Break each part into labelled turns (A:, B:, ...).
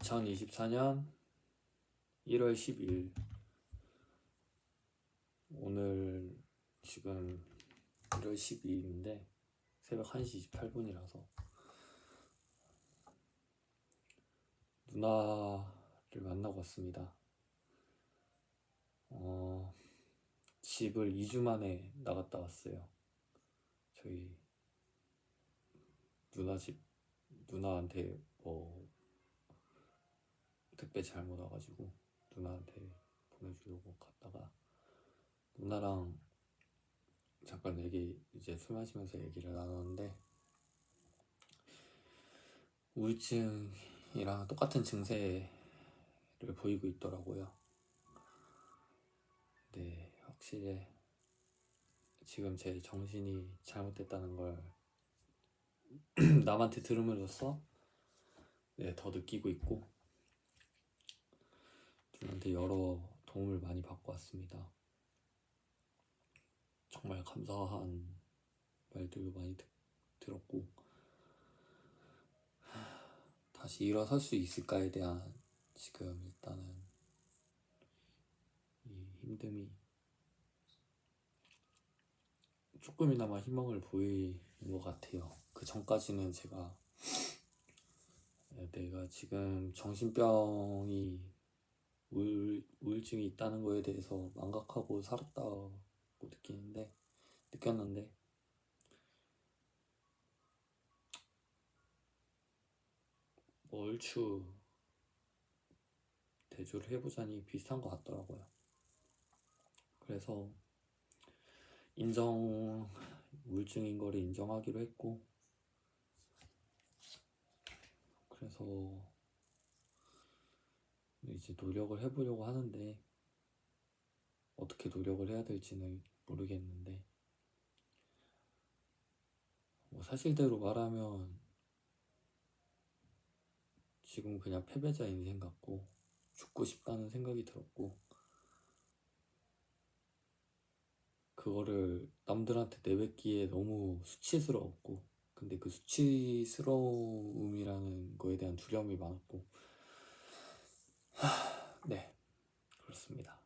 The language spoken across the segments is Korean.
A: 2024년 1월 12일 오늘 지금 1월 12일인데 새벽 1시 28분이라서 누나를 만나고 왔습니다. 집을 2주 만에 나갔다 왔어요. 저희 누나 집, 누나한테 택배 잘못 와가지고 누나한테 보내주려고 갔다가 누나랑 잠깐 이제 술 마시면서 얘기를 나눴는데 우울증이랑 똑같은 증세를 보이고 있더라고요. 네, 확실히 지금 제 정신이 잘못됐다는 걸 남한테 들으면서 더 느끼고 있고 누나한테 여러 도움을 많이 받고 왔습니다. 정말 감사한 말들도 많이 들었고 다시 일어설 수 있을까에 대한 지금 일단은 이 힘듦이 조금이나마 희망을 보이는 것 같아요. 그 전까지는 내가 지금 정신병이 우울증이 있다는 거에 대해서 망각하고 살았다고 느꼈는데 얼추 대조를 해보자니 비슷한 것 같더라고요. 그래서 우울증인 거를 인정하기로 했고 그래서 이제 노력을 해보려고 하는데 어떻게 노력을 해야 될지는 모르겠는데 사실대로 말하면 지금 그냥 패배자 인생 같고 죽고 싶다는 생각이 들었고 그거를 남들한테 내뱉기에 너무 수치스러웠고 근데 그 수치스러움이라는 거에 대한 두려움이 많았고 네, 그렇습니다.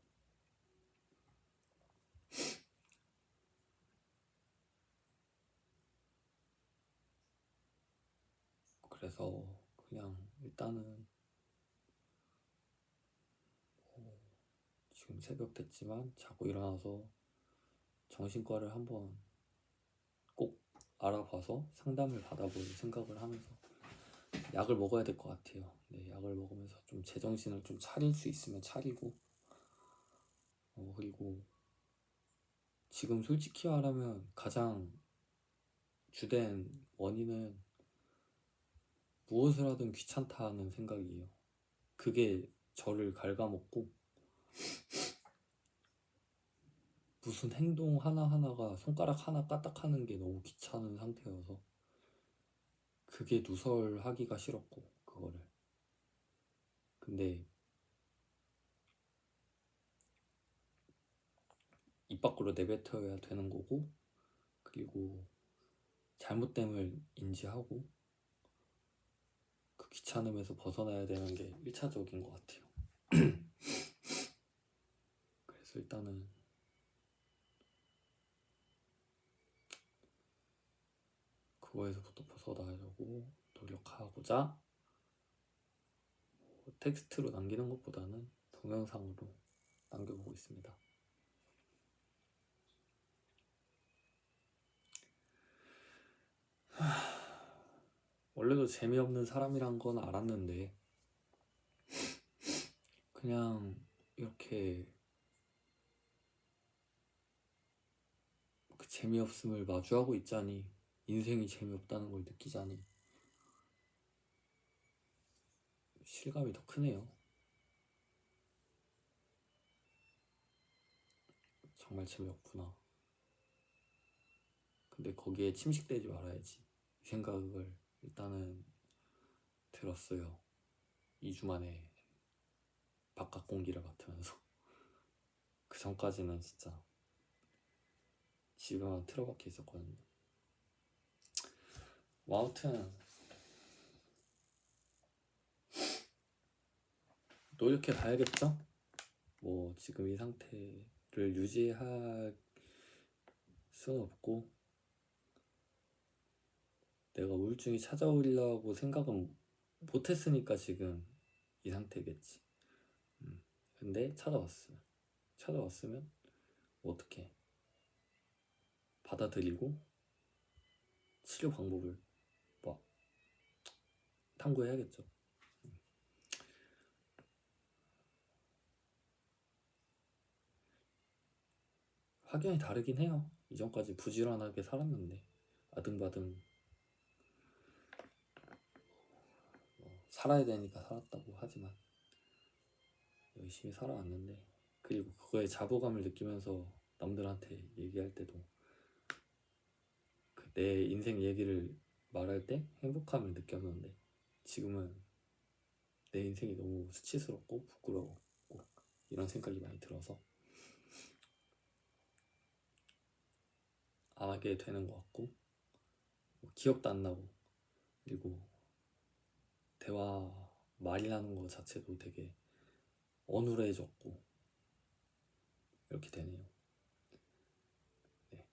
A: 그래서 그냥 일단은 지금 새벽 됐지만 자고 일어나서 정신과를 한번 꼭 알아봐서 상담을 받아볼 생각을 하면서 약을 먹어야 될 것 같아요. 네, 약을 먹으면서 좀 제정신을 좀 차릴 수 있으면 차리고 그리고 지금 솔직히 말하면 가장 주된 원인은 무엇을 하든 귀찮다는 생각이에요. 그게 저를 갉아먹고 무슨 행동 하나하나가 손가락 하나 까딱하는 게 너무 귀찮은 상태여서 그게 누설하기가 싫었고 그거를 근데 입 밖으로 내뱉어야 되는 거고 그리고 잘못됨을 인지하고 그 귀찮음에서 벗어나야 되는 게 1차적인 것 같아요. 그래서 일단은 그거에서부터 벗어나려고 노력하고자 텍스트로 남기는 것보다는 동영상으로 남겨보고 있습니다. 원래도 재미없는 사람이란 건 알았는데 그냥 이렇게 그 재미없음을 마주하고 있자니 인생이 재미없다는 걸 느끼자니 실감이 더 크네요. 정말 재미없구나. 근데 거기에 침식되지 말아야지 이 생각을 일단은 들었어요. 2주 만에 바깥 공기를 맡으면서 그 전까지는 진짜 집에만 틀어박혀 있었거든요. 아무튼 노력해 봐야겠죠? 뭐 지금 이 상태를 유지할 수는 없고, 내가 우울증이 찾아오려고 생각은 못했으니까 지금 이 상태겠지. 근데 찾아왔으면 뭐 어떻게 받아들이고 치료 방법을 뭐 탐구해야겠죠. 확연히 다르긴 해요. 이전까지 부지런하게 살았는데 아등바등 살아야 되니까 살았다고 하지만 열심히 살아왔는데, 그리고 그거에 자부감을 느끼면서 남들한테 얘기할 때도 그 내 인생 얘기를 말할 때 행복함을 느꼈는데, 지금은 내 인생이 너무 수치스럽고 부끄러웠고 이런 생각이 많이 들어서 안 하게 되는 것 같고, 기억도 안 나고, 그리고 대화 말이라는 것 자체도 되게 어눌해졌고 이렇게 되네요. 네.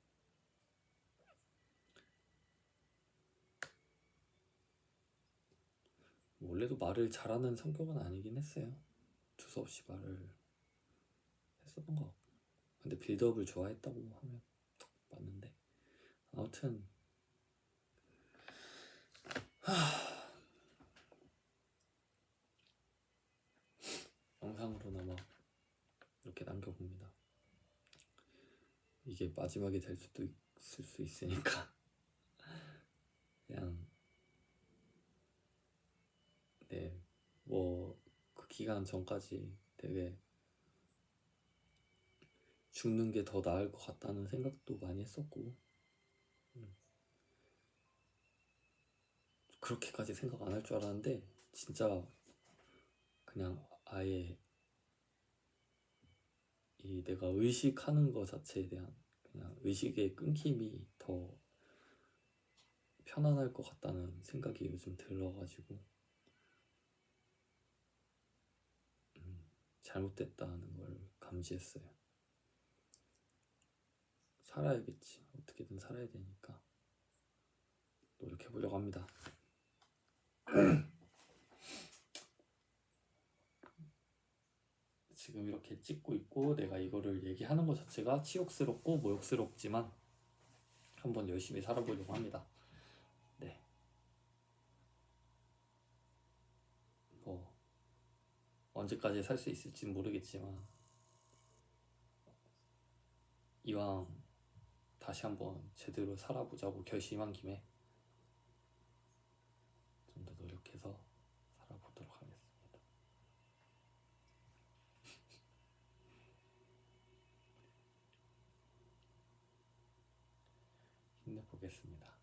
A: 원래도 말을 잘하는 성격은 아니긴 했어요. 두서없이 말을 했었던 것 같고, 근데 빌드업을 좋아했다고 하면 맞는데, 아무튼 영상으로나마 이렇게 남겨봅니다. 이게 마지막이 될 수도 있을 수 있으니까 그냥 네, 뭐 그 기간 전까지 되게 죽는 게 더 나을 것 같다는 생각도 많이 했었고, 그렇게까지 생각 안 할 줄 알았는데 진짜 그냥 아예 이 내가 의식하는 것 자체에 대한 그냥 의식의 끊김이 더 편안할 것 같다는 생각이 요즘 들어가지고 잘못됐다는 걸 감지했어요. 살아야겠지. 어떻게든 살아야 되니까 노력해 보려고 합니다. 지금 이렇게 찍고 있고 내가 이거를 얘기하는 것 자체가 치욕스럽고 모욕스럽지만 한번 열심히 살아보려고 합니다. 네. 뭐 언제까지 살 수 있을지 모르겠지만 이왕 다시 한번 제대로 살아보자고 결심한 김에 좀 더 노력해서 살아보도록 하겠습니다. 힘내보겠습니다.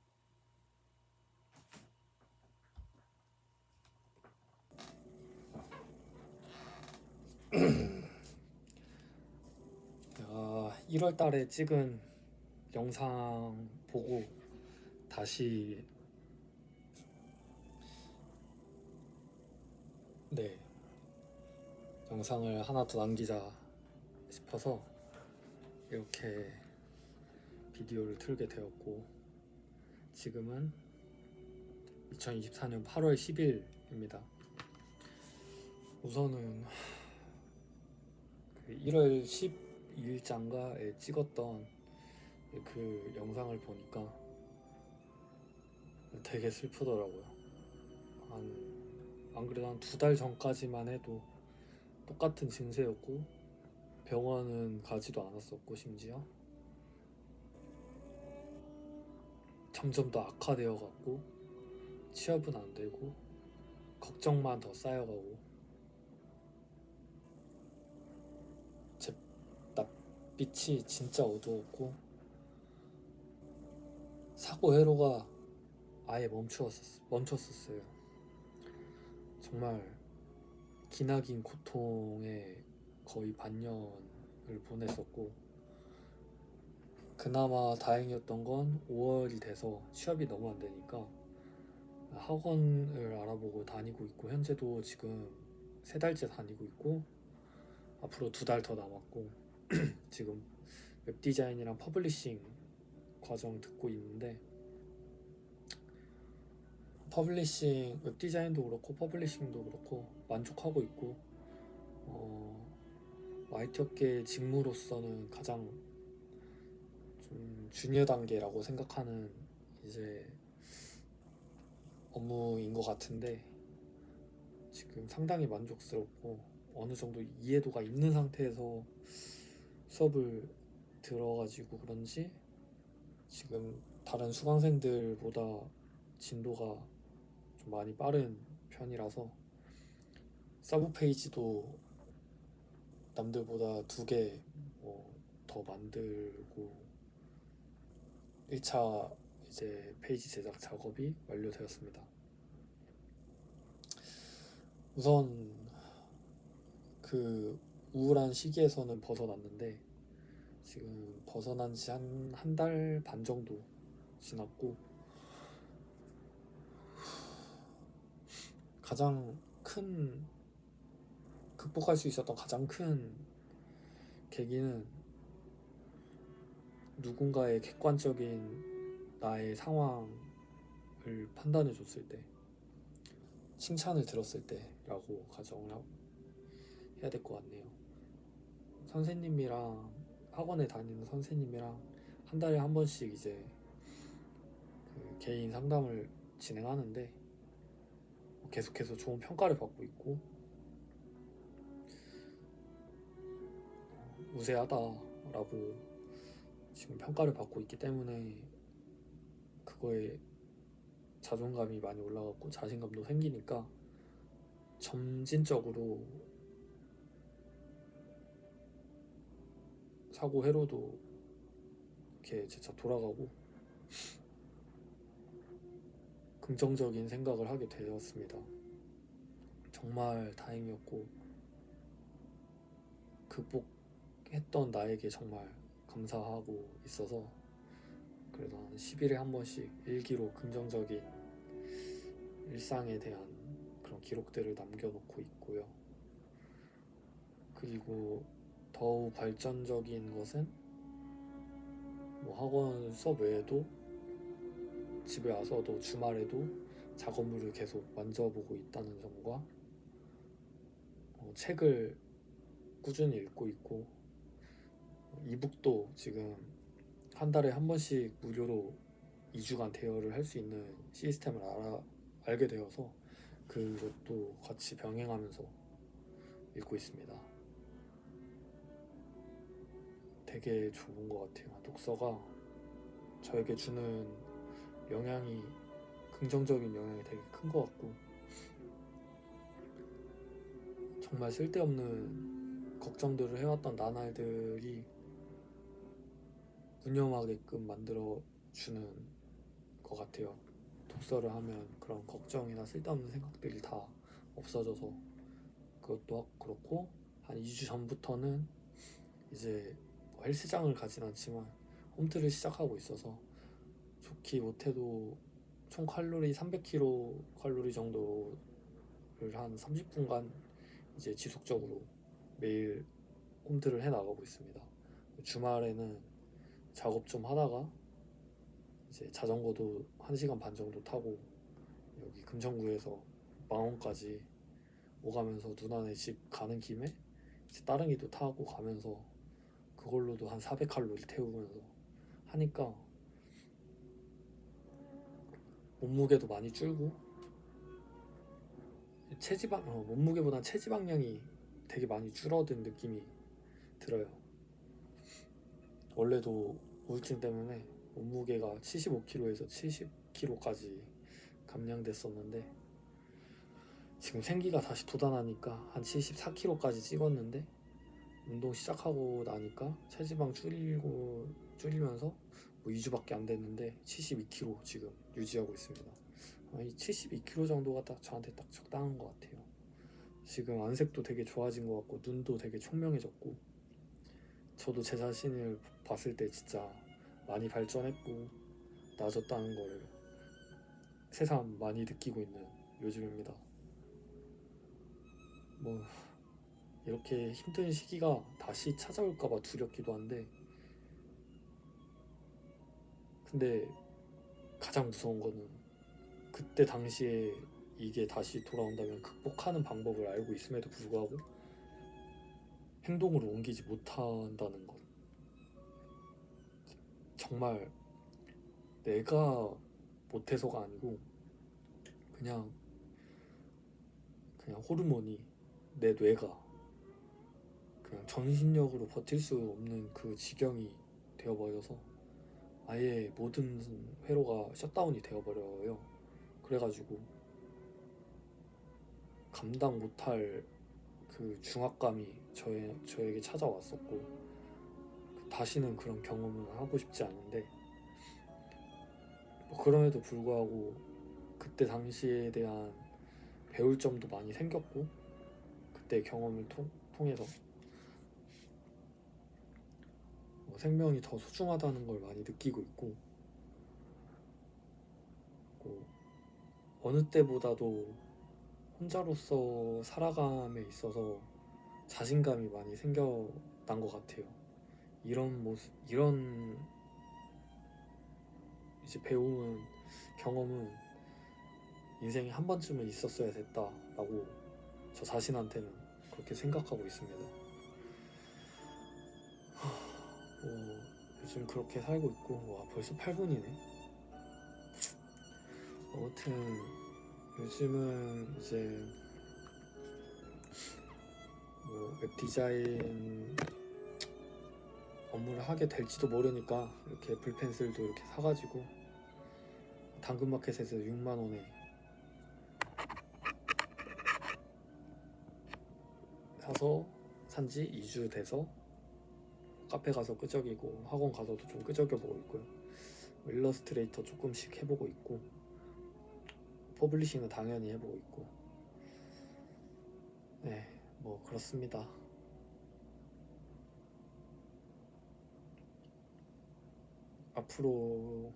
A: 내가 1월 달에 찍은 영상 보고 다시 영상을 하나 더 남기자 싶어서 이렇게 비디오를 틀게 되었고, 지금은 2024년 8월 10일입니다. 우선은 그 1월 12일장가에 찍었던 그 영상을 보니까 되게 슬프더라고요. 안 그래도 한 2달 전까지만 해도 똑같은 증세였고 병원은 가지도 않았었고, 심지어 점점 더 악화되어 갔고 취업은 안 되고 걱정만 더 쌓여가고, 제 낯빛이 진짜 어두웠고 사고 회로가 아예 멈췄었어요. 정말 기나긴 고통에 거의 반년을 보냈었고, 그나마 다행이었던 건 5월이 돼서 취업이 너무 안 되니까 학원을 알아보고 다니고 있고, 현재도 지금
B: 3달째 다니고 있고 앞으로 2달 더 남았고 지금 웹디자인이랑 퍼블리싱 과정 듣고 있는데 퍼블리싱 웹디자인도 그렇고 퍼블리싱도 그렇고 만족하고 있고 IT 업계 직무로서는 가장 좀 주니어 단계라고 생각하는 이제 업무인 것 같은데 지금 상당히 만족스럽고 어느 정도 이해도가 있는 상태에서 수업을 들어가지고 그런지 지금 다른 수강생들보다 진도가 좀 많이 빠른 편이라서 서브 페이지도 남들보다 2개 더 만들고 1차 이제 페이지 제작 작업이 완료되었습니다. 우선 그 우울한 시기에서는 벗어났는데 지금 벗어난 지 한 달 반 정도 지났고 가장 큰 극복할 수 있었던 가장 큰 계기는 누군가의 객관적인 나의 상황을 판단해 줬을 때 칭찬을 들었을 때라고 가정을 해야 될 것 같네요. 선생님이랑 학원에 다니는 선생님이랑 한 달에 한 번씩 이제 그 개인 상담을 진행하는데 계속해서 좋은 평가를 받고 있고 우세하다라고 지금 평가를 받고 있기 때문에 그거에 자존감이 많이 올라갔고 자신감도 생기니까 점진적으로 사고 회로도 이렇게 재차 돌아가고 긍정적인 생각을 하게 되었습니다. 정말 다행이었고 극복했던 나에게 정말 감사하고 있어서 그래서 한 10일에 한 번씩 일기로 긍정적인 일상에 대한 그런 기록들을 남겨놓고 있고요. 그리고 더욱 발전적인 것은 뭐 학원 수업 외에도 집에 와서도 주말에도 작업물을 계속 만져보고 있다는 점과 책을 꾸준히 읽고 있고 이북도 지금 한 달에 한 번씩 무료로 2주간 대여를 할 수 있는 시스템을 알게 되어서 그것도 같이 병행하면서 읽고 있습니다. 되게 좋은 것 같아요. 독서가 저에게 주는 영향이 긍정적인 영향이 되게 큰 것 같고 정말 쓸데없는 걱정들을 해왔던 나날들이 무념하게끔 만들어주는 것 같아요. 독서를 하면 그런 걱정이나 쓸데없는 생각들이 다 없어져서 그것도 그렇고 한 2주 전부터는 이제 헬스장을 가진 않지만 홈트를 시작하고 있어서 좋게 못해도 총 칼로리 300kcal 정도를 한 30분간 이제 지속적으로 매일 홈트를 해 나가고 있습니다. 주말에는 작업 좀 하다가 이제 자전거도 1시간 반 정도 타고 여기 금천구에서 망원까지 오가면서 누나네 집 가는 김에 이제 따릉이도 타고 가면서 그걸로도 한 400칼로리 태우면서 하니까 몸무게도 많이 줄고 몸무게보다 체지방량이 되게 많이 줄어든 느낌이 들어요. 원래도 우울증 때문에 몸무게가 75kg에서 70kg까지 감량됐었는데 지금 생기가 다시 돋아나니까 한 74kg까지 찍었는데 운동 시작하고 나니까 체지방 줄이면서 뭐 2주밖에 안 됐는데 72kg 지금 유지하고 있습니다. 이 72kg 정도가 딱 저한테 딱 적당한 것 같아요. 지금 안색도 되게 좋아진 것 같고 눈도 되게 총명해졌고 저도 제 자신을 봤을 때 진짜 많이 발전했고 나아졌다는 걸 새삼 많이 느끼고 있는 요즘입니다. 뭐 이렇게 힘든 시기가 다시 찾아올까봐 두렵기도 한데, 근데 가장 무서운 거는 그때 당시에 이게 다시 돌아온다면 극복하는 방법을 알고 있음에도 불구하고 행동으로 옮기지 못한다는 것. 정말 내가 못해서가 아니고 그냥 호르몬이, 내 뇌가 그냥 전신력으로 버틸 수 없는 그 지경이 되어버려서 아예 모든 회로가 셧다운이 되어버려요. 그래가지고 감당 못할 그 중압감이 저에게 찾아왔었고, 다시는 그런 경험을 하고 싶지 않은데, 뭐 그럼에도 불구하고 그때 당시에 대한 배울 점도 많이 생겼고, 그때 경험을 통해서 생명이 더 소중하다는 걸 많이 느끼고 있고, 어느 때보다도 혼자로서 살아감에 있어서 자신감이 많이 생겨난 것 같아요. 이런 모습, 이런 이제 배움은, 경험은 인생에 한 번쯤은 있었어야 됐다라고 저 자신한테는 그렇게 생각하고 있습니다. 요즘 그렇게 살고 있고, 와, 벌써 8분이네. 아무튼 요즘은 이제 뭐 웹디자인 업무를 하게 될지도 모르니까 이렇게 애플펜슬도 이렇게 사가지고 당근마켓에서 6만원에 사서 산지 2주 돼서 카페 가서 끄적이고 학원 가서도 좀 끄적여보고 있고요. 일러스트레이터 조금씩 해보고 있고, 퍼블리싱은 당연히 해보고 있고, 네, 뭐 그렇습니다. 앞으로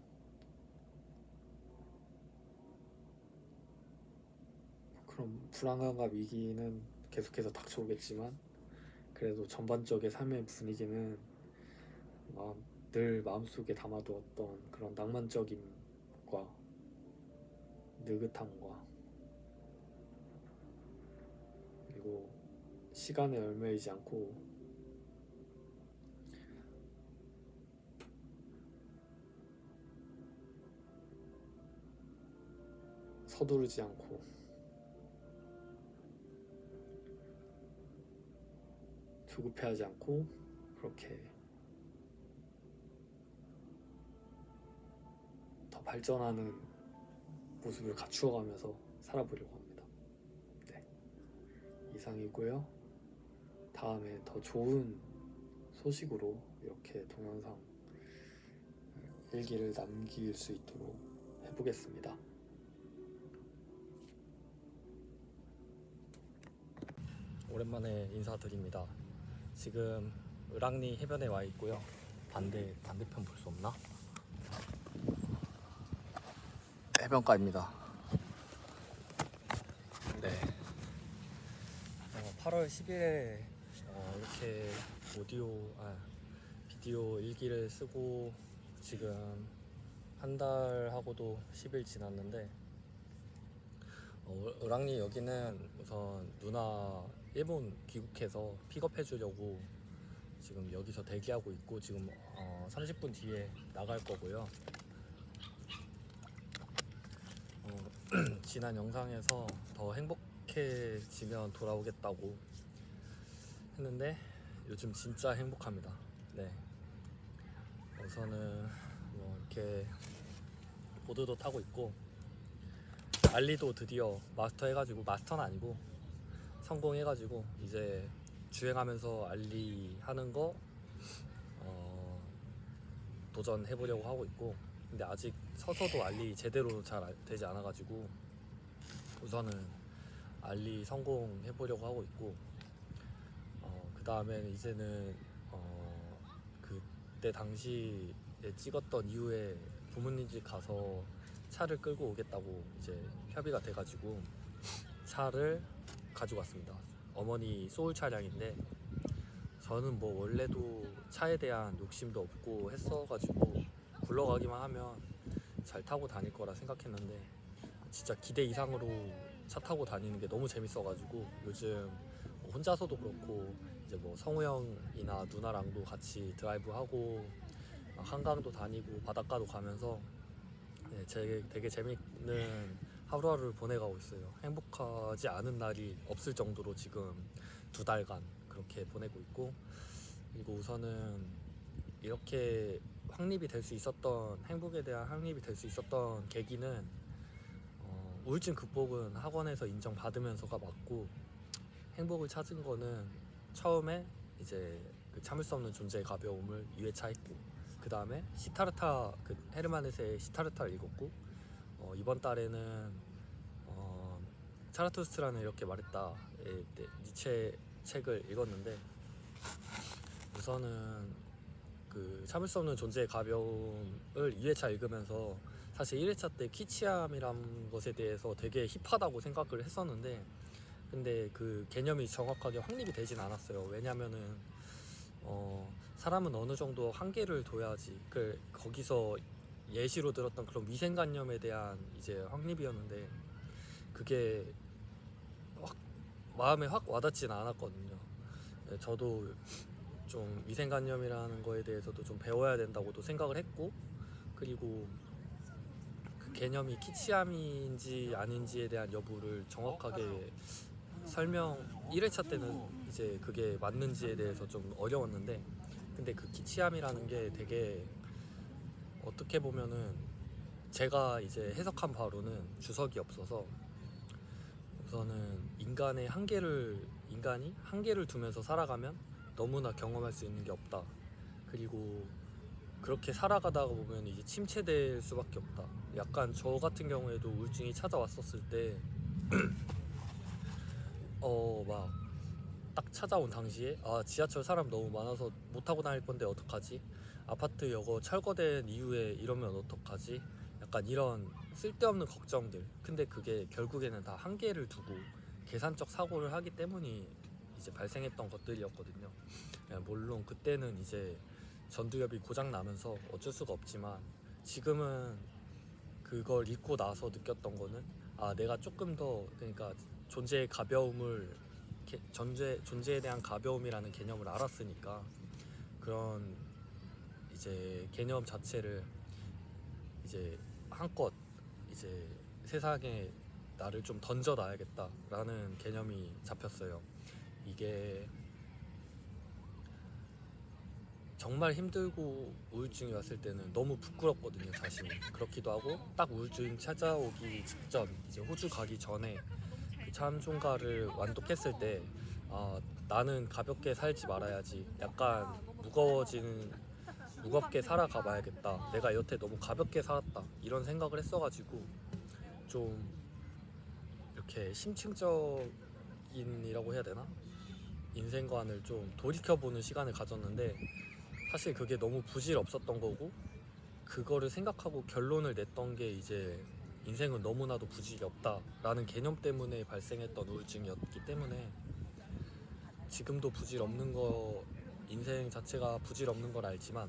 B: 그럼 불안감과 위기는 계속해서 닥쳐오겠지만, 그래도 전반적인 삶의 분위기는 늘 마음속에 담아두었던 그런 낭만적임과 느긋함과, 그리고 시간에 얽매이지 않고 서두르지 않고 조급해하지 않고 그렇게 더 발전하는 모습을 갖추어가면서 살아보려고 합니다. 네, 이상이고요. 다음에 더 좋은 소식으로 이렇게 동영상 일기를 남길 수 있도록 해보겠습니다. 오랜만에 인사드립니다. 지금 을왕리 해변에 와 있고요. 반대편 볼 수 없나? 해변가입니다. 네. 8월 10일에 이렇게 비디오 일기를 쓰고 지금 한 달하고도 10일 지났는데, 을왕리 여기는 우선 누나 일본 귀국해서 픽업해 주려고 지금 여기서 대기하고 있고, 지금 30분 뒤에 나갈 거고요. 지난 영상에서 더 행복해지면 돌아오겠다고 했는데 요즘 진짜 행복합니다. 네. 우선은 이렇게 보드도 타고 있고, 알리도 드디어 마스터 해가지고, 마스터는 아니고 성공해가지고 이제 주행하면서 알리 하는 거 도전해보려고 하고 있고, 근데 아직 서서도 알리 제대로 잘 되지 않아가지고 우선은 알리 성공해보려고 하고 있고, 그 다음에 이제는 그때 당시에 찍었던 이후에 부모님 집 가서 차를 끌고 오겠다고 이제 협의가 돼가지고 차를 가지고 왔습니다. 어머니 소울 차량인데 저는 뭐 원래도 차에 대한 욕심도 없고 했어가지고 굴러가기만 하면 잘 타고 다닐 거라 생각했는데 진짜 기대 이상으로 차 타고 다니는 게 너무 재밌어가지고 요즘 뭐 혼자서도 그렇고 이제 뭐 성우 형이나 누나랑도 같이 드라이브하고 한강도 다니고 바닷가도 가면서 네, 되게 재밌는 하루하루를 보내가고 있어요. 행복하지 않은 날이 없을 정도로 지금 2달간 그렇게 보내고 있고, 그리고 우선은 이렇게 확립이 될 수 있었던, 행복에 대한 확립이 될 수 있었던 계기는 우울증 극복은 학원에서 인정받으면서가 맞고, 행복을 찾은 거는 처음에 이제 그 참을 수 없는 존재의 가벼움을 2회차 했고, 그 다음에 시타르타, 그 헤르만헤세의 시타르타를 읽었고, 이번 달에는 차라투스트라는 이렇게 말했다 니체 책을 읽었는데, 우선은 그 참을 수 없는 존재의 가벼움을 2회차 읽으면서 사실 1회차 때 키치함이란 것에 대해서 되게 힙하다고 생각을 했었는데, 근데 그 개념이 정확하게 확립이 되진 않았어요. 왜냐면은 사람은 어느 정도 한계를 둬야지, 거기서 예시로 들었던 그런 위생관념에 대한 이제 확립이었는데, 그게 마음에 확 와닿지는 않았거든요. 네, 저도 좀 위생관념이라는 거에 대해서도 좀 배워야 된다고도 생각을 했고, 그리고 그 개념이 키치함인지 아닌지에 대한 여부를 정확하게 1회차 때는 이제 그게 맞는지에 대해서 좀 어려웠는데, 근데 그 키치함이라는 게 되게 어떻게 보면은 제가 이제 해석한 바로는 주석이 없어서, 우선은 인간이 한계를 두면서 살아가면 너무나 경험할 수 있는 게 없다. 그리고 그렇게 살아가다가 보면 이제 침체될 수밖에 없다. 약간 저 같은 경우에도 우울증이 찾아왔었을 때 막 딱 찾아온 당시에 지하철 사람 너무 많아서 못 타고 다닐 건데 어떡하지? 아파트 여거 철거된 이후에 이러면 어떡하지? 약간 이런 쓸데없는 걱정들. 근데 그게 결국에는 다 한계를 두고 계산적 사고를 하기 때문이 이제 발생했던 것들이었거든요. 물론 그때는 이제 전두엽이 고장 나면서 어쩔 수가 없지만, 지금은 그걸 읽고 나서 느꼈던 거는 내가 조금 더, 그러니까 존재의 가벼움을, 존재에 대한 가벼움이라는 개념을 알았으니까 그런 이제 개념 자체를 이제 한껏 이제 세상에 나를 좀 던져놔야겠다라는 개념이 잡혔어요. 이게 정말 힘들고 우울증이 왔을 때는 너무 부끄럽거든요, 자신이. 그렇기도 하고, 딱 우울증 찾아오기 직전, 이제 호주 가기 전에 그 참중가를 완독했을 때 나는 가볍게 살지 말아야지, 약간 무겁게 살아가 봐야겠다, 내가 여태 너무 가볍게 살았다, 이런 생각을 했어가지고 좀 이렇게 심층적인이라고 해야 되나? 인생관을 좀 돌이켜보는 시간을 가졌는데, 사실 그게 너무 부질없었던 거고, 그거를 생각하고 결론을 냈던 게 이제 인생은 너무나도 부질이 없다라는 개념 때문에 발생했던 우울증이었기 때문에, 지금도 부질없는 거, 인생 자체가 부질없는 걸 알지만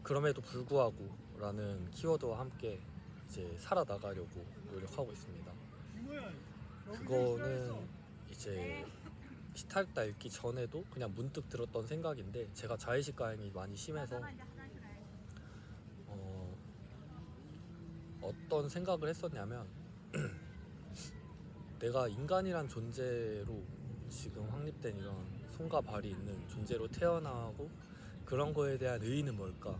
B: 그럼에도 불구하고 라는 키워드와 함께 이제 살아나가려고 노력하고 있습니다. 그거는 이제 시타르타 읽기 전에도 그냥 문득 들었던 생각인데, 제가 자의식 가행이 많이 심해서 어떤 생각을 했었냐면 내가 인간이란 존재로, 지금 확립된 이런 손과 발이 있는 존재로 태어나고 그런 거에 대한 의의는 뭘까?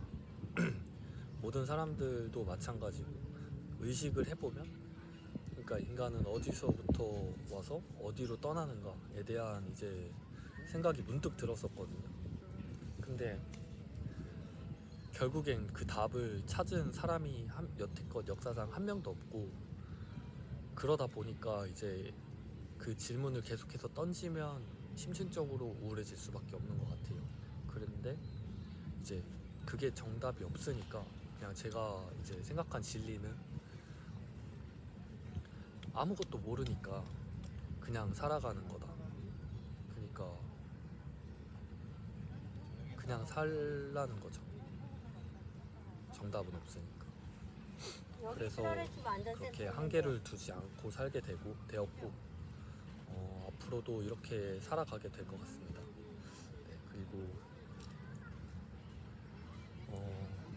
B: 모든 사람들도 마찬가지고, 의식을 해보면, 그러니까 인간은 어디서부터 와서 어디로 떠나는가에 대한 이제 생각이 문득 들었었거든요. 근데 결국엔 그 답을 찾은 사람이 여태껏 역사상 한 명도 없고, 그러다 보니까 이제 그 질문을 계속해서 던지면 심층적으로 우울해질 수밖에 없는 것 같아요. 그런데 이제 그게 정답이 없으니까 그냥 제가 이제 생각한 진리는, 아무것도 모르니까 그냥 살아가는 거다.
A: 없으니까 그냥 살라는 거죠. 정답은 없으니까. 그래서 그렇게 한계를 두지 않고 살게 되었고 앞으로도 이렇게 살아가게 될 것 같습니다. 네, 그리고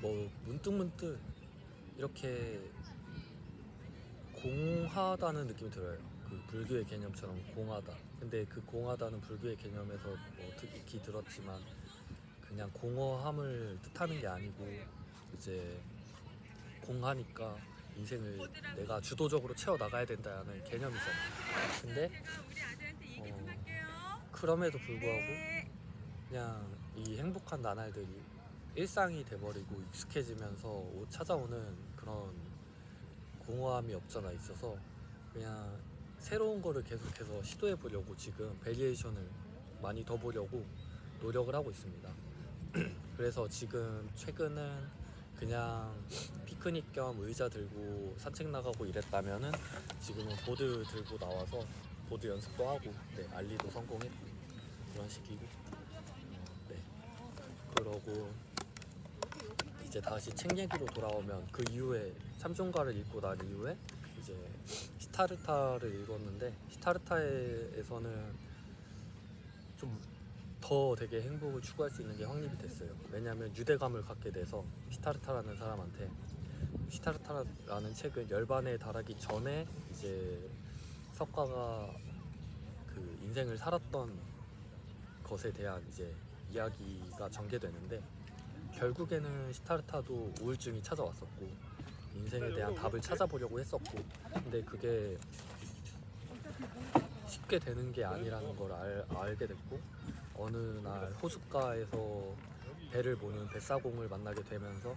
A: 뭐 문득문득 이렇게 공하다는 느낌이 들어요. 그 불교의 개념처럼 공하다. 근데 그 공하다는 불교의 개념에서 뭐 익히 들었지만 그냥 공허함을 뜻하는 게 아니고 이제 공하니까 인생을 내가 주도적으로 채워 나가야 된다는 개념이잖아요. 근데 그럼에도 불구하고 그냥 이 행복한 나날들이 일상이 돼버리고 익숙해지면서 찾아오는 그런 공허함이 없잖아 있어서 그냥 새로운 거를 계속해서 시도해 보려고 지금 베리에이션을 많이 더 보려고 노력을 하고 있습니다. 그래서 지금 최근은 그냥 피크닉 겸 의자 들고 산책 나가고 이랬다면은 지금은 보드 들고 나와서 보드 연습도 하고 네, 알리도 성공했고 그런 식이고 네. 그러고 이제 다시 책 얘기로 돌아오면 그 이후에 참종가를 읽고 난 이후에 이제 시타르타를 읽었는데 시타르타에서는 좀 더 되게 행복을 추구할 수 있는 게 확립이 됐어요. 왜냐하면 유대감을 갖게 돼서 시타르타라는 사람한테 시타르타라는 책은 열반에 달하기 전에 이제 석가가 그 인생을 살았던 것에 대한 이제 이야기가 전개되는데 결국에는 시타르타도 우울증이 찾아왔었고 인생에 대한 답을 찾아보려고 했었고 근데 그게 쉽게 되는 게 아니라는 걸 알게 됐고 어느 날 호숫가에서 배를 보는 뱃사공을 만나게 되면서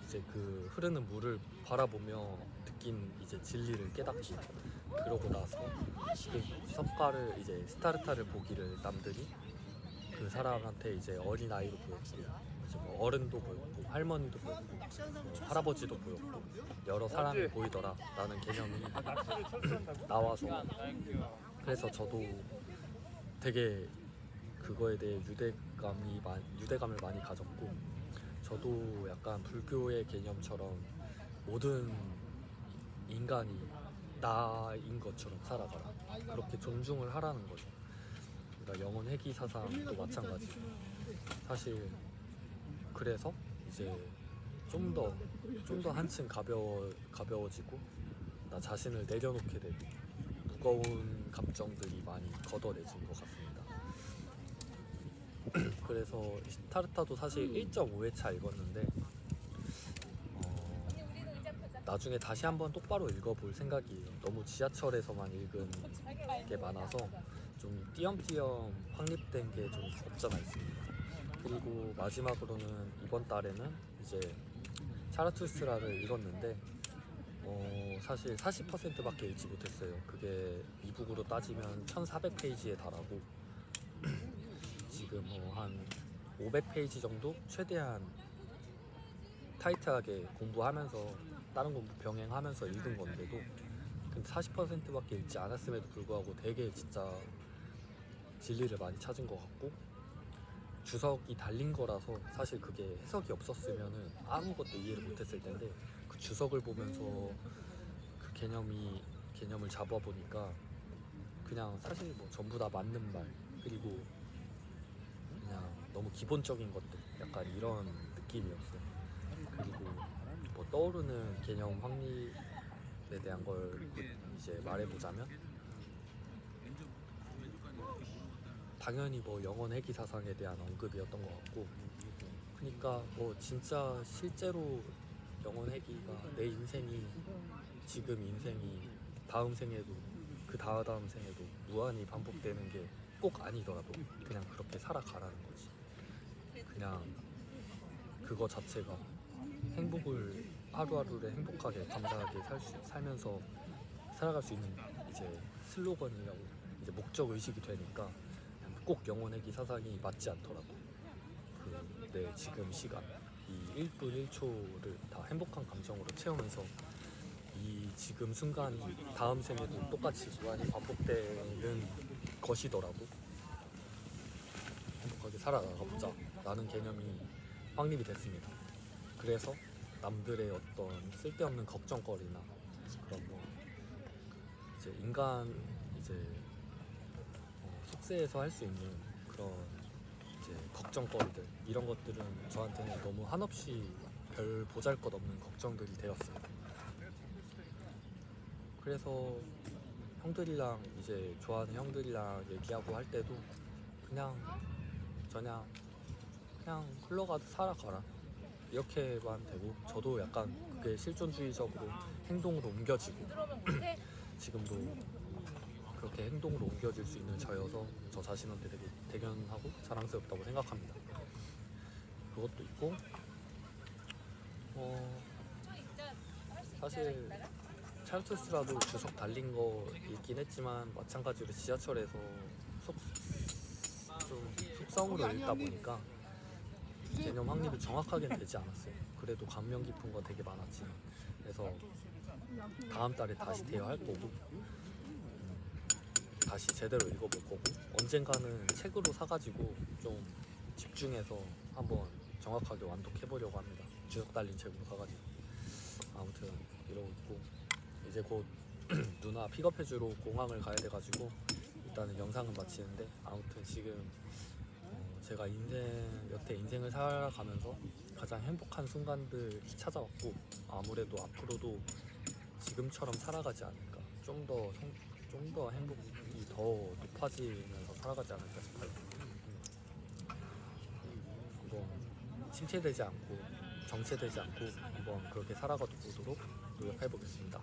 A: 이제 그 흐르는 물을 바라보며 느낀 이제 진리를 깨닫고 그러고 나서 그 석가를 이제 스타르타를 보기를 남들이 그 사람한테 이제 어린 아이로 보였고 이제 뭐 어른도 보였고 할머니도 보였고 뭐 할아버지도 보였고 여러 사람이 보이더라 라는 개념이 나와서 그래서 저도 되게 그거에 대해 유대감을 많이 가졌고 저도 약간 불교의 개념처럼 모든 인간이 나인 것처럼 살아가라 그렇게 존중을 하라는 거죠. 그러니까 영혼 회귀 사상도 마찬가지. 사실 그래서 이제 좀 더 한층 가벼워지고 나 자신을 내려놓게 되고 무거운 감정들이 많이 걷어내진 것 같습니다. 그래서 시타르타도 사실 1.5회차 읽었는데 나중에 다시 한번 똑바로 읽어볼 생각이에요. 너무 지하철에서만 읽은 게 많아서 좀 띄엄띄엄 확립된 게 좀 없잖아 있습니다. 그리고 마지막으로는 이번 달에는 이제 차라투스트라를 읽었는데 사실 40%밖에 읽지 못했어요. 그게 이북으로 따지면 1400페이지에 달하고 지금 한 500페이지 정도 최대한 타이트하게 공부하면서 다른 공부 병행하면서 읽은 건데도 근데 40%밖에 읽지 않았음에도 불구하고 되게 진짜 진리를 많이 찾은 것 같고 주석이 달린 거라서 사실 그게 해석이 없었으면은 아무것도 이해를 못했을 텐데 그 주석을 보면서 그 개념을 잡아보니까 그냥 사실 뭐 전부 다 맞는 말 그리고 그냥 너무 기본적인 것들 약간 이런 느낌이었어요. 그리고 뭐 떠오르는 개념 확립에 대한 걸 이제 말해보자면 당연히 뭐 영혼 회귀 사상에 대한 언급이었던 것 같고 그러니까 뭐 진짜 실제로 영혼 회귀가 내 인생이 지금 인생이 다음 생에도 그 다음 생에도 무한히 반복되는 게 꼭 아니더라도 그냥 그렇게 살아가라는 거지. 그냥 그거 자체가 행복을 하루하루를 행복하게 감사하게 살면서 살아갈 수 있는 이제 슬로건이라고 이제 목적 의식이 되니까 꼭 영혼 회귀 사상이 맞지 않더라고. 내 지금 시간 이 1분 1초를 다 행복한 감정으로 채우면서 이 지금 순간이 다음 생에도 똑같이 무한히 반복되는 것이더라고.
B: 살아나가보자 라는 개념이 확립이 됐습니다. 그래서 남들의 어떤 쓸데없는 걱정거리나 그런 뭐 이제 인간 이제 속세에서 할 수 있는 그런 이제 걱정거리들 이런 것들은 저한테는 너무 한없이 별 보잘것없는 걱정들이 되었어요. 그래서 형들이랑 이제 좋아하는 형들이랑 얘기하고 할 때도 그냥 흘러가듯 살아가라 이렇게만 되고, 저도 약간 그게 실존주의적으로 행동으로 옮겨지고 지금도 그렇게 행동으로 옮겨질 수 있는 저여서 저 자신한테 되게 대견하고 자랑스럽다고 생각합니다. 그것도 있고 사실 찰투스라도 주석 달린 거 있긴 했지만 마찬가지로 지하철에서 좀 속성으로 읽다 보니까 개념 확립이 정확하게는 되지 않았어요. 그래도 감명 깊은 거 되게 많았지. 그래서 다음 달에 다시 대여할 거고 다시 제대로 읽어볼 거고, 언젠가는 책으로 사가지고 좀 집중해서 한번 정확하게 완독해보려고 합니다. 주석 달린 책으로 사가지고. 아무튼 이러고 있고, 이제 곧 누나 픽업해주러 공항을 가야 돼가지고 일단은 영상은 마치는데, 아무튼 지금 제가 여태 인생을 살아가면서 가장 행복한 순간들이 찾아왔고, 아무래도 앞으로도 지금처럼 살아가지 않을까, 좀 더 행복이 더 높아지면서 살아가지 않을까 싶어요. 한번 침체되지 않고 정체되지 않고 한번 그렇게 살아가 보도록 노력해 보겠습니다.